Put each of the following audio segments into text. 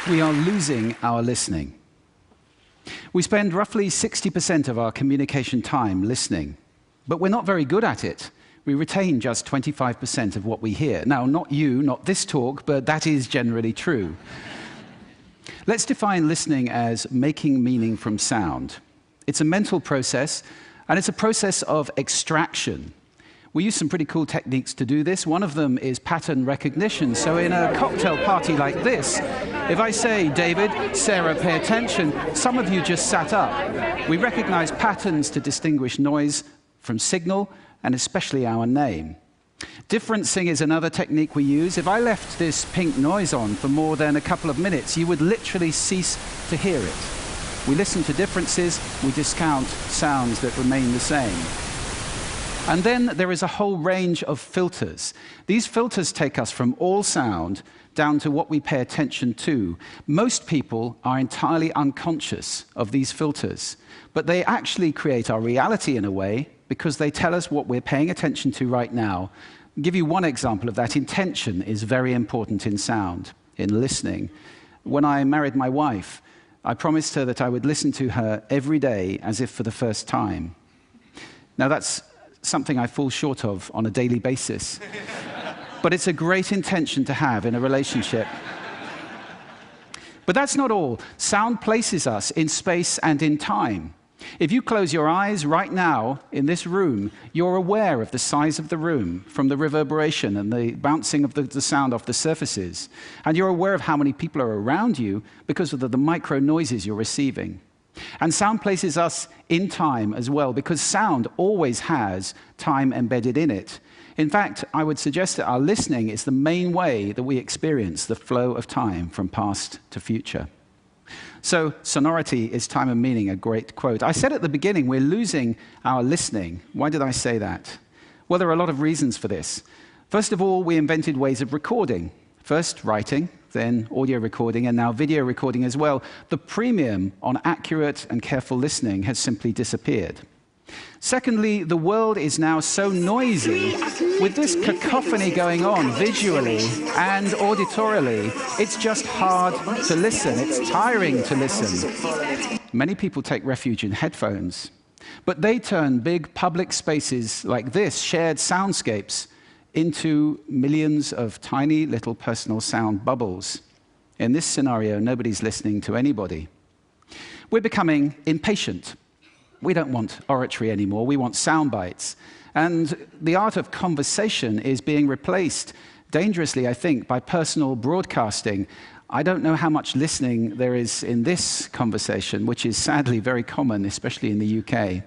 We are losing our listening. We spend roughly 60% of our communication time listening, but we're not very good at it. We retain just 25% of what we hear. Now, not you, not this talk, but that is generally true. Let's define listening as making meaning from sound. It's a mental process, and it's a process of extraction. We use some pretty cool techniques to do this. One of them is pattern recognition. So in a cocktail party like this, if I say, David, Sarah, pay attention, some of you just sat up. We recognize patterns to distinguish noise from signal, and especially our name. Differencing is another technique we use. If I left this pink noise on for more than a couple of minutes, you would literally cease to hear it. We listen to differences, we discount sounds that remain the same. And then there is a whole range of filters. These filters take us from all sound down to what we pay attention to. Most people are entirely unconscious of these filters, but they actually create our reality in a way because they tell us what we're paying attention to right now. I'll give you one example of that. Intention is very important in sound, in listening. When I married my wife, I promised her that I would listen to her every day as if for the first time. Now that's something I fall short of on a daily basis. But it's a great intention to have in a relationship. But that's not all. Sound places us in space and in time. If you close your eyes right now in this room, you're aware of the size of the room from the reverberation and the bouncing of the sound off the surfaces. And you're aware of how many people are around you because of the micro noises you're receiving. And sound places us in time as well, because sound always has time embedded in it. In fact, I would suggest that our listening is the main way that we experience the flow of time from past to future. So, sonority is time and meaning, a great quote. I said at the beginning, we're losing our listening. Why did I say that? Well, there are a lot of reasons for this. First of all, we invented ways of recording. First, writing, then audio recording, and now video recording as well. The premium on accurate and careful listening has simply disappeared. Secondly, the world is now so noisy. With this cacophony going on visually and auditorily, it's just hard to listen. It's tiring to listen. Many people take refuge in headphones, but they turn big public spaces like this, shared soundscapes, into millions of tiny little personal sound bubbles. In this scenario, nobody's listening to anybody. We're becoming impatient. We don't want oratory anymore, we want sound bites. And the art of conversation is being replaced, dangerously, I think, by personal broadcasting. I don't know how much listening there is in this conversation, which is sadly very common, especially in the UK.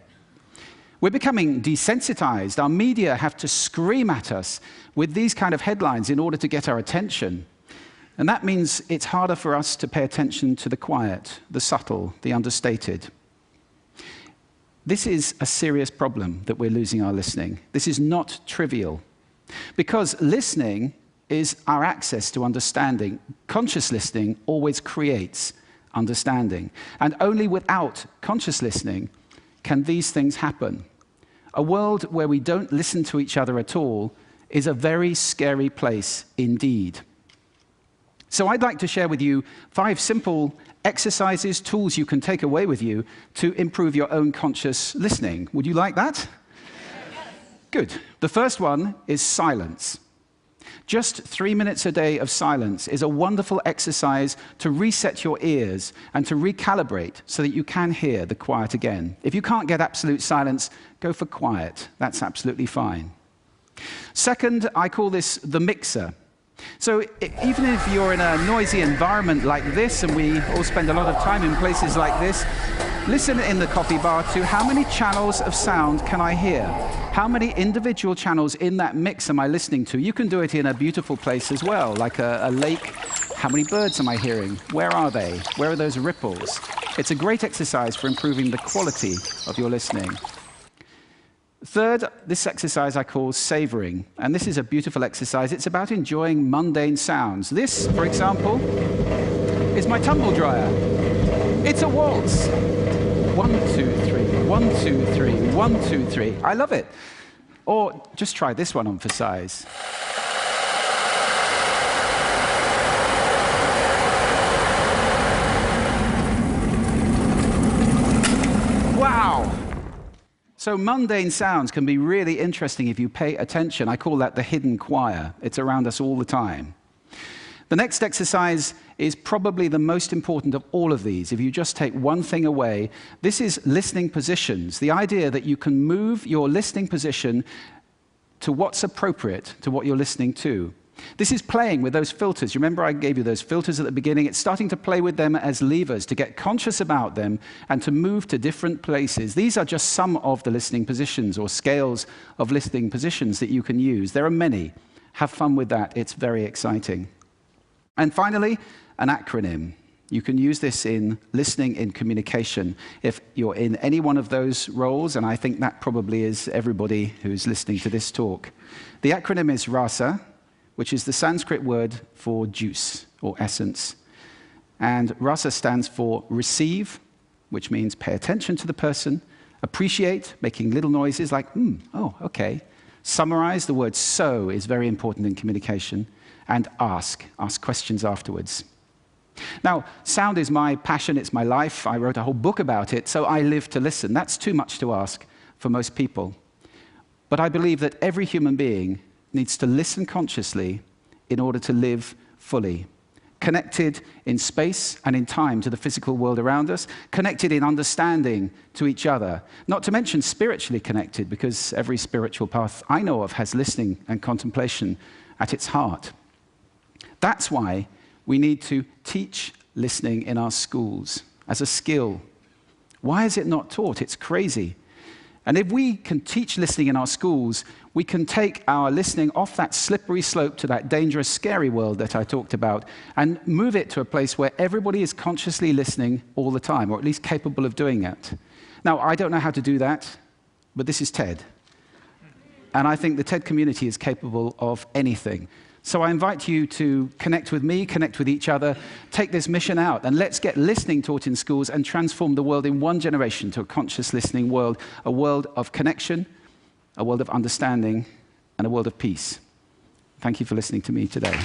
We're becoming desensitized. Our media have to scream at us with these kind of headlines in order to get our attention. And that means it's harder for us to pay attention to the quiet, the subtle, the understated. This is a serious problem that we're losing our listening. This is not trivial, because listening is our access to understanding. Conscious listening always creates understanding, and only without conscious listening can these things happen. A world where we don't listen to each other at all is a very scary place indeed. So I'd like to share with you 5 simple exercises, tools you can take away with you to improve your own conscious listening. Would you like that? Yes. Good. The first one is silence. Just 3 minutes a day of silence is a wonderful exercise to reset your ears and to recalibrate so that you can hear the quiet again. If you can't get absolute silence, go for quiet. That's absolutely fine. Second, I call this the mixer. So even if you're in a noisy environment like this, and we all spend a lot of time in places like this, listen in the coffee bar to how many channels of sound can I hear? How many individual channels in that mix am I listening to? You can do it in a beautiful place as well, like a lake. How many birds am I hearing? Where are they? Where are those ripples? It's a great exercise for improving the quality of your listening. Third, this exercise I call savoring, and this is a beautiful exercise. It's about enjoying mundane sounds. This, for example, is my tumble dryer. It's a waltz. 1, 2, 3, 1, 2, 3, 1, 2, 3. I love it. Or just try this one on for size. So mundane sounds can be really interesting if you pay attention. I call that the hidden choir. It's around us all the time. The next exercise is probably the most important of all of these. If you just take one thing away, this is listening positions. The idea that you can move your listening position to what's appropriate to what you're listening to. This is playing with those filters. You remember I gave you those filters at the beginning? It's starting to play with them as levers, to get conscious about them and to move to different places. These are just some of the listening positions or scales of listening positions that you can use. There are many. Have fun with that. It's very exciting. And finally, an acronym. You can use this in listening, in communication. If you're in any one of those roles, and I think that probably is everybody who's listening to this talk. The acronym is RASA, which is the Sanskrit word for juice or essence. And RASA stands for receive, which means pay attention to the person, appreciate, making little noises like, oh, okay. Summarize, the word so is very important in communication. And ask questions afterwards. Now, sound is my passion, it's my life. I wrote a whole book about it, so I live to listen. That's too much to ask for most people. But I believe that every human being needs to listen consciously in order to live fully. Connected in space and in time to the physical world around us, connected in understanding to each other, not to mention spiritually connected, because every spiritual path I know of has listening and contemplation at its heart. That's why we need to teach listening in our schools as a skill. Why is it not taught? It's crazy. And if we can teach listening in our schools, we can take our listening off that slippery slope to that dangerous, scary world that I talked about and move it to a place where everybody is consciously listening all the time, or at least capable of doing it. Now, I don't know how to do that, but this is TED. And I think the TED community is capable of anything. So I invite you to connect with me, connect with each other, take this mission out, and let's get listening taught in schools and transform the world in one generation to a conscious listening world, a world of connection, a world of understanding, and a world of peace. Thank you for listening to me today.